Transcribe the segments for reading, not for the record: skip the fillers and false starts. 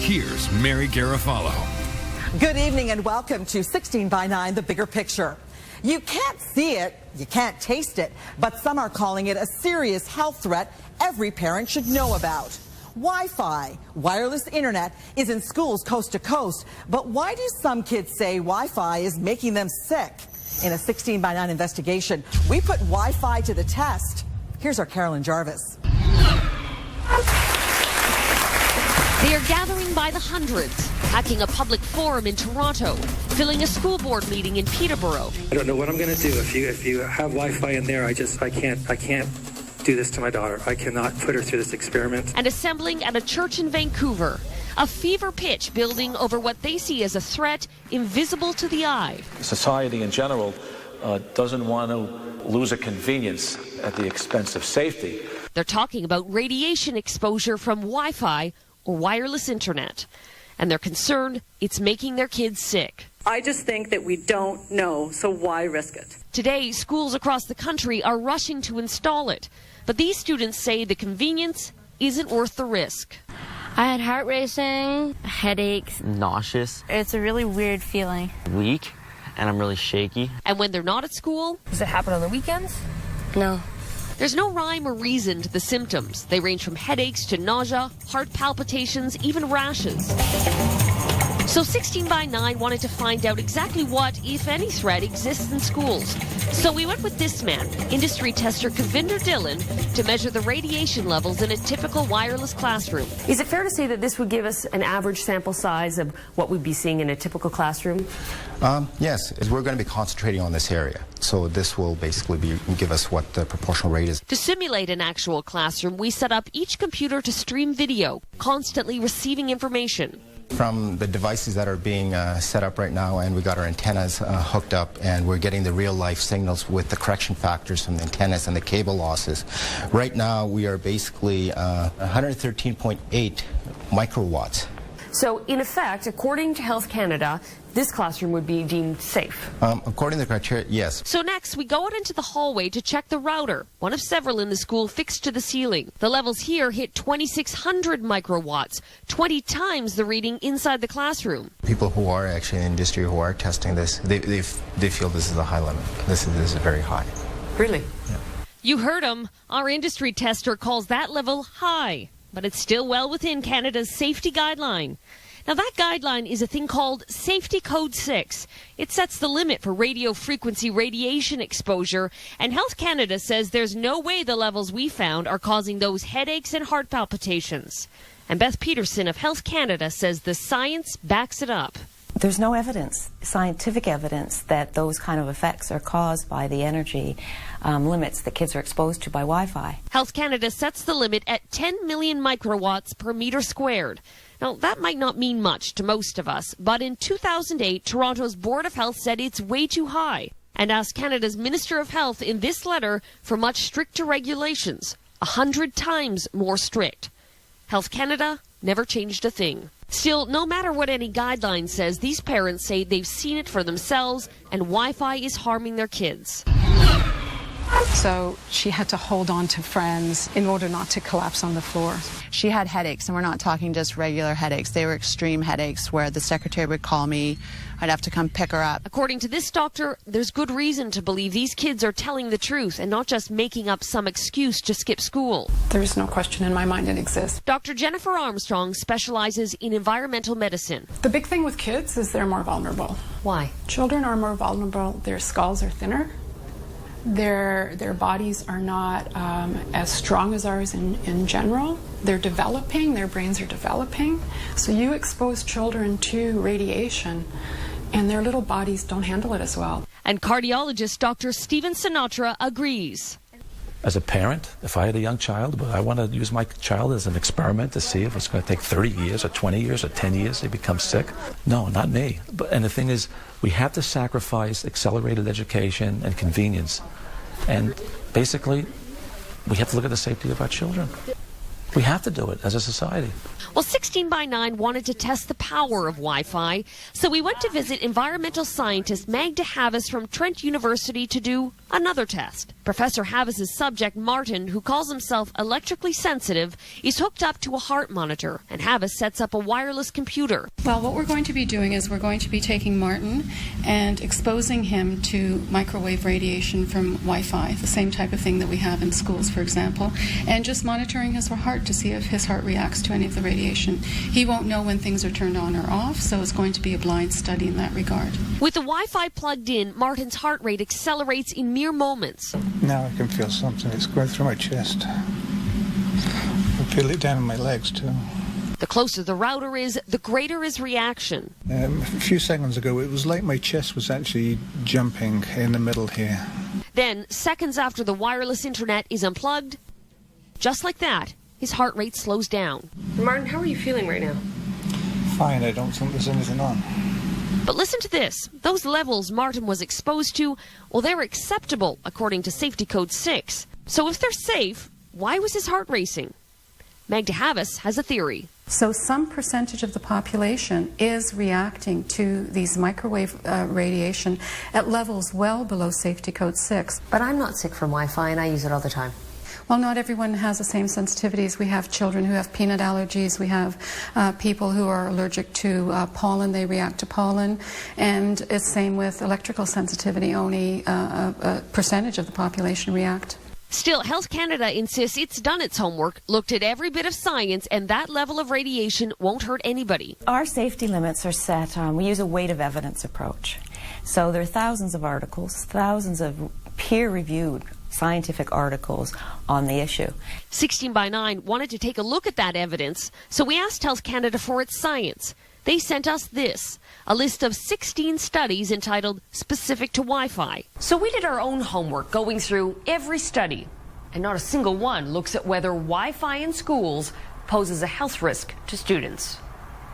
Here's Mary Garofalo. Good evening and welcome to 16 by 9, The Bigger Picture. You can't see it, you can't taste it, but some are calling it a serious health threat every parent should know about. Wi-Fi, wireless internet, is in schools coast to coast, but why do some kids say Wi-Fi is making them sick? In a 16 by 9 investigation, we put Wi-Fi to the test. Here's our Carolyn Jarvis. They are gathering by the hundreds, hacking a public forum in Toronto, filling a school board meeting in Peterborough. I don't know what I'm going to do if you have Wi-Fi in there. I can't do this to my daughter. I cannot put her through this experiment. And assembling at a church in Vancouver, a fever pitch building over what they see as a threat invisible to the eye. Society in general doesn't want to lose a convenience at the expense of safety. They're talking about radiation exposure from Wi-Fi or wireless internet, and they're concerned it's making their kids sick. I just think that we don't know, so why risk it? Today, schools across the country are rushing to install it, but these students say the convenience isn't worth the risk. I had heart racing, headaches, nauseous. It's a really weird feeling. Weak, and I'm really shaky. And when they're not at school? Does it happen on the weekends? No. There's no rhyme or reason to the symptoms. They range from headaches to nausea, heart palpitations, even rashes. So 16 by 9 wanted to find out exactly what, if any, threat exists in schools. So we went with this man, industry tester Kavinder Dhillon, to measure the radiation levels in a typical wireless classroom. Is it fair to say that this would give us an average sample size of what we'd be seeing in a typical classroom? Yes, we're going to be concentrating on this area. So this will basically give us what the proportional rate is. To simulate an actual classroom, we set up each computer to stream video, constantly receiving information. From the devices that are being set up right now, and we got our antennas hooked up, and we're getting the real-life signals with the correction factors from the antennas and the cable losses. Right now, we are basically 113.8 microwatts. So, in effect, according to Health Canada, this classroom would be deemed safe. According to the criteria, yes. So next, we go out into the hallway to check the router, one of several in the school fixed to the ceiling. The levels here hit 2,600 microwatts, 20 times the reading inside the classroom. People who are actually in the industry who are testing this, they feel this is a high limit. This is very high. Really? Yeah. You heard him. Our industry tester calls that level high, but it's still well within Canada's safety guideline. Now, that guideline is a thing called Safety Code 6. It sets the limit for radio frequency radiation exposure, and Health Canada says there's no way the levels we found are causing those headaches and heart palpitations. And Beth Peterson of Health Canada says the science backs it up. There's no evidence, scientific evidence, that those kind of effects are caused by the energy limits that kids are exposed to by Wi-Fi. Health Canada sets the limit at 10 million microwatts per meter squared. Now, that might not mean much to most of us, but in 2008, Toronto's Board of Health said it's way too high and asked Canada's Minister of Health in this letter for much stricter regulations, 100 times more strict. Health Canada never changed a thing. Still, no matter what any guideline says, these parents say they've seen it for themselves and Wi-Fi is harming their kids. So she had to hold on to friends in order not to collapse on the floor. She had headaches, and we're not talking just regular headaches. They were extreme headaches where the secretary would call me. I'd have to come pick her up. According to this doctor, there's good reason to believe these kids are telling the truth and not just making up some excuse to skip school. There's no question in my mind it exists. Dr. Jennifer Armstrong specializes in environmental medicine. The big thing with kids is they're more vulnerable. Why? Children are more vulnerable. Their skulls are thinner. Their bodies are not as strong as ours in general. They're developing, their brains are developing. So you expose children to radiation and their little bodies don't handle it as well. And cardiologist Dr. Stephen Sinatra agrees. As a parent, if I had a young child, but I want to use my child as an experiment to see if it's going to take 30 years or 20 years or 10 years to become sick. No, not me. And the thing is, we have to sacrifice accelerated education and convenience. And basically, we have to look at the safety of our children. We have to do it as a society. Well, 16 by 9 wanted to test the power of Wi-Fi, so we went to visit environmental scientist Magda Havis from Trent University to do another test. Professor Havis's subject, Martin, who calls himself electrically sensitive, is hooked up to a heart monitor, and Havis sets up a wireless computer. Well, what we're going to be doing is we're going to be taking Martin and exposing him to microwave radiation from Wi-Fi, the same type of thing that we have in schools, for example, and just monitoring his heart to see if his heart reacts to any of the radiation. He won't know when things are turned on or off, so it's going to be a blind study in that regard. With the Wi-Fi plugged in, Martin's heart rate accelerates in mere moments. Now I can feel something. It's going through my chest. I feel it down in my legs too. The closer the router is, the greater his reaction. A few seconds ago, it was like my chest was actually jumping in the middle here. Then, seconds after the wireless internet is unplugged, just like that, his heart rate slows down. Martin, how are you feeling right now? Fine, I don't think there's anything on. But listen to this. Those levels Martin was exposed to, well, they're acceptable according to Safety Code 6. So if they're safe, why was his heart racing? Magda Havis has a theory. So some percentage of the population is reacting to these microwave radiation at levels well below Safety Code 6. But I'm not sick from Wi-Fi and I use it all the time. Well, not everyone has the same sensitivities. We have children who have peanut allergies. We have people who are allergic to pollen. They react to pollen. And it's same with electrical sensitivity. Only a percentage of the population react. Still, Health Canada insists it's done its homework, looked at every bit of science, and that level of radiation won't hurt anybody. Our safety limits are set, we use a weight of evidence approach. So there are thousands of articles, thousands of peer-reviewed scientific articles on the issue. 16 by 9 wanted to take a look at that evidence, so we asked Health Canada for its science. They sent us this, a list of 16 studies entitled Specific to Wi-Fi. So we did our own homework going through every study, and not a single one looks at whether Wi-Fi in schools poses a health risk to students.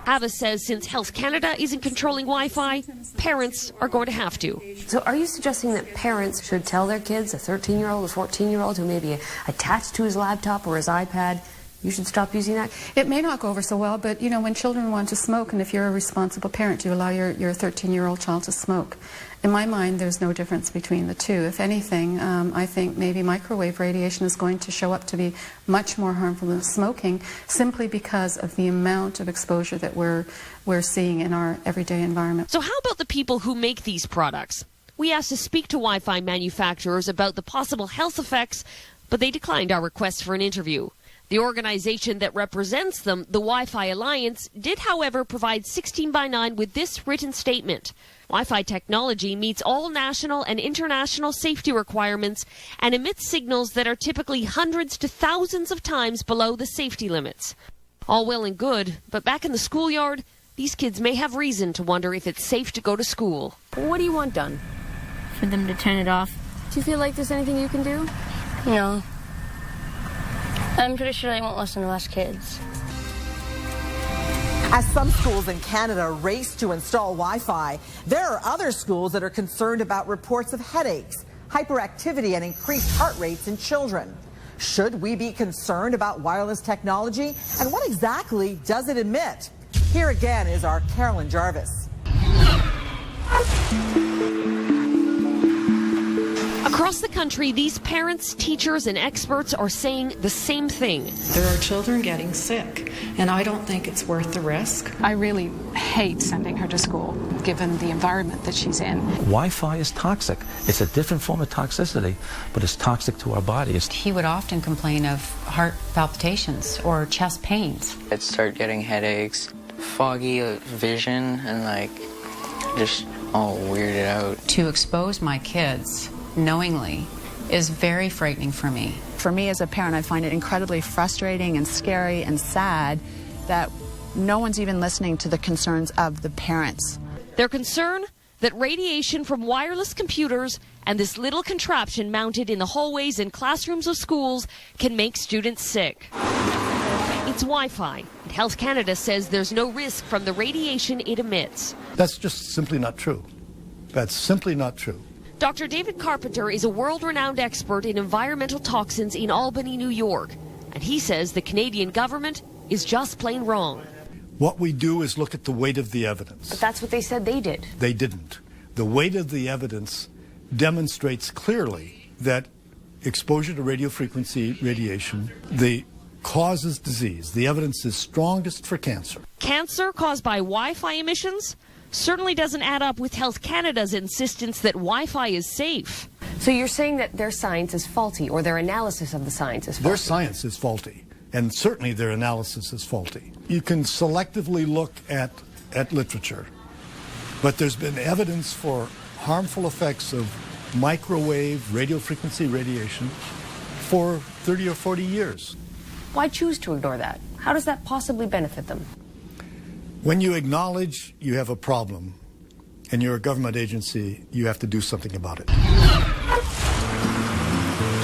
Havis says since Health Canada isn't controlling Wi-Fi, parents are going to have to. So are you suggesting that parents should tell their kids, a 13-year-old, a 14-year-old who may be attached to his laptop or his iPad, you should stop using that? It may not go over so well, but you know, when children want to smoke, and if you're a responsible parent, you allow your 13-year-old child to smoke. In my mind, there's no difference between the two. If anything, I think maybe microwave radiation is going to show up to be much more harmful than smoking, simply because of the amount of exposure that we're seeing in our everyday environment. So how about the people who make these products? We asked to speak to Wi-Fi manufacturers about the possible health effects, but they declined our request for an interview. The organization that represents them, the Wi-Fi Alliance, did, however, provide 16 by 9 with this written statement. Wi-Fi technology meets all national and international safety requirements and emits signals that are typically hundreds to thousands of times below the safety limits. All well and good, but back in the schoolyard, these kids may have reason to wonder if it's safe to go to school. What do you want done? For them to turn it off. Do you feel like there's anything you can do? No. I'm pretty sure they won't listen to us kids. As some schools in Canada race to install Wi-Fi, there are other schools that are concerned about reports of headaches, hyperactivity, and increased heart rates in children. Should we be concerned about wireless technology, and what exactly does it emit? Here again is our Carolyn Jarvis. Across the country, these parents, teachers, and experts are saying the same thing. There are children getting sick, and I don't think it's worth the risk. I really hate sending her to school, given the environment that she's in. Wi-Fi is toxic. It's a different form of toxicity, but it's toxic to our bodies. He would often complain of heart palpitations or chest pains. I'd start getting headaches, foggy vision, and just all weirded out. To expose my kids knowingly is very frightening for me. For me as a parent, I find it incredibly frustrating and scary and sad that no one's even listening to the concerns of the parents. Their concern that radiation from wireless computers and this little contraption mounted in the hallways and classrooms of schools can make students sick. It's Wi-Fi, and Health Canada says there's no risk from the radiation it emits. That's just simply not true. That's simply not true. Dr. David Carpenter is a world-renowned expert in environmental toxins in Albany, New York. And he says the Canadian government is just plain wrong. What we do is look at the weight of the evidence. But that's what they said they did. They didn't. The weight of the evidence demonstrates clearly that exposure to radio frequency radiation causes disease. The evidence is strongest for cancer. Cancer caused by Wi-Fi emissions certainly doesn't add up with Health Canada's insistence that Wi-Fi is safe. So you're saying that their science is faulty, or their analysis of the science is faulty? Their science is faulty, and certainly their analysis is faulty. You can selectively look at literature, but there's been evidence for harmful effects of microwave radio frequency radiation for 30 or 40 years. Why choose to ignore that? How does that possibly benefit them? When you acknowledge you have a problem and you're a government agency, you have to do something about it.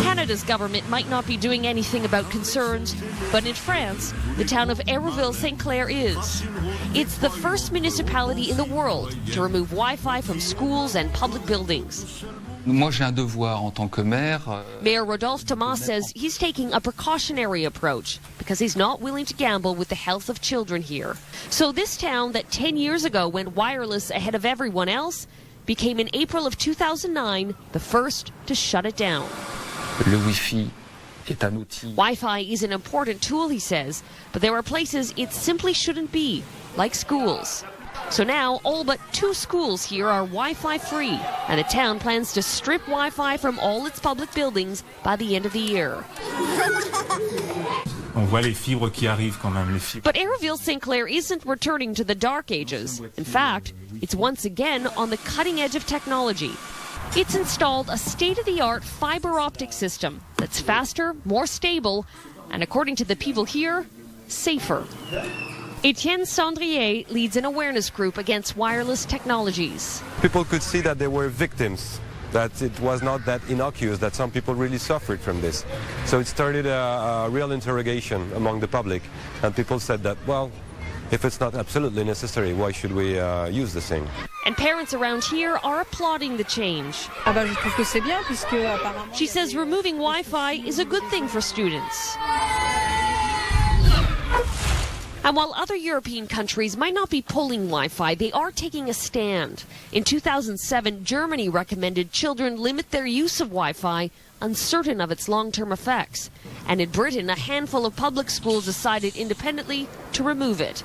Canada's government might not be doing anything about concerns, but in France, the town of Aéroville-Saint-Clair is. It's the first municipality in the world to remove Wi-Fi from schools and public buildings. Moi, j'ai un devoir en tant que maire. Mayor Rodolphe Thomas says he's taking a precautionary approach because he's not willing to gamble with the health of children here. So this town that 10 years ago went wireless ahead of everyone else became in April of 2009 the first to shut it down. Le Wi-Fi est un outil. Wi-Fi is an important tool, he says, but there are places it simply shouldn't be, like schools. So now, all but 2 schools here are Wi-Fi free, and the town plans to strip Wi-Fi from all its public buildings by the end of the year. On voit les fibres qui arrivent quand même, les fibres. But Aéroville-Saint-Clair isn't returning to the dark ages. In fact, it's once again on the cutting edge of technology. It's installed a state-of-the-art fiber optic system that's faster, more stable, and according to the people here, safer. Etienne Sandrier leads an awareness group against wireless technologies. People could see that they were victims, that it was not that innocuous, that some people really suffered from this. So it started a real interrogation among the public, and people said that, well, if it's not absolutely necessary, why should we use the thing? And parents around here are applauding the change. She says removing Wi-Fi is a good thing for students. And while other European countries might not be pulling Wi-Fi, they are taking a stand. In 2007, Germany recommended children limit their use of Wi-Fi, uncertain of its long-term effects. And in Britain, a handful of public schools decided independently to remove it.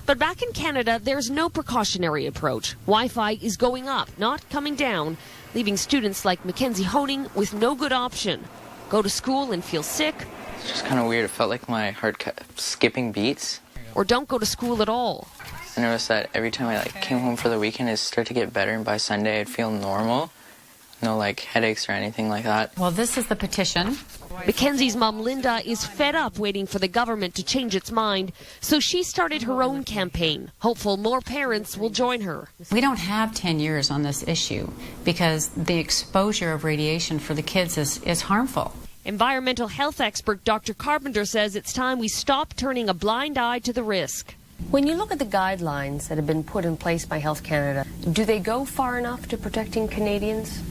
But back in Canada, there's no precautionary approach. Wi-Fi is going up, not coming down, leaving students like Mackenzie Honing with no good option. Go to school and feel sick. It's just kind of weird. It felt like my heart kept skipping beats. Or don't go to school at all. I noticed that every time I came home for the weekend, it started to get better, and by Sunday I'd feel normal. No headaches or anything like that. Well, this is the petition. Mackenzie's mom, Linda, is fed up waiting for the government to change its mind, so she started her own campaign, hopeful more parents will join her. We don't have 10 years on this issue because the exposure of radiation for the kids is harmful. Environmental health expert Dr. Carpenter says it's time we stop turning a blind eye to the risk. When you look at the guidelines that have been put in place by Health Canada, do they go far enough to protecting Canadians?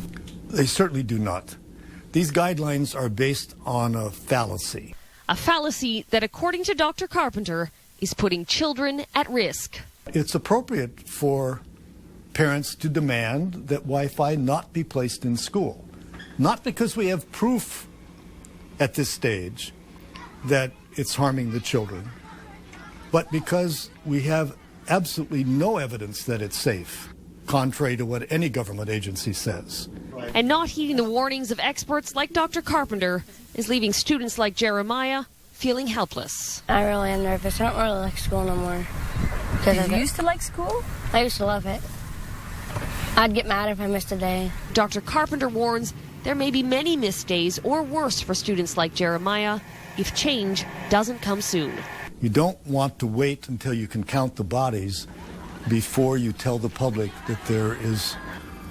They certainly do not. These guidelines are based on a fallacy. A fallacy that, according to Dr. Carpenter, is putting children at risk. It's appropriate for parents to demand that Wi-Fi not be placed in school. Not because we have proof at this stage that it's harming the children, but because we have absolutely no evidence that it's safe, contrary to what any government agency says. And not heeding the warnings of experts like Dr. Carpenter is leaving students like Jeremiah feeling helpless. I really am nervous. I don't really like school no more. Did you used to like school? I used to love it. I'd get mad if I missed a day. Dr. Carpenter warns there may be many missed days or worse for students like Jeremiah if change doesn't come soon. You don't want to wait until you can count the bodies before you tell the public that there is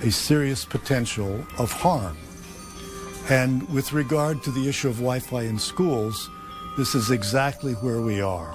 a serious potential of harm. And with regard to the issue of Wi-Fi in schools, this is exactly where we are.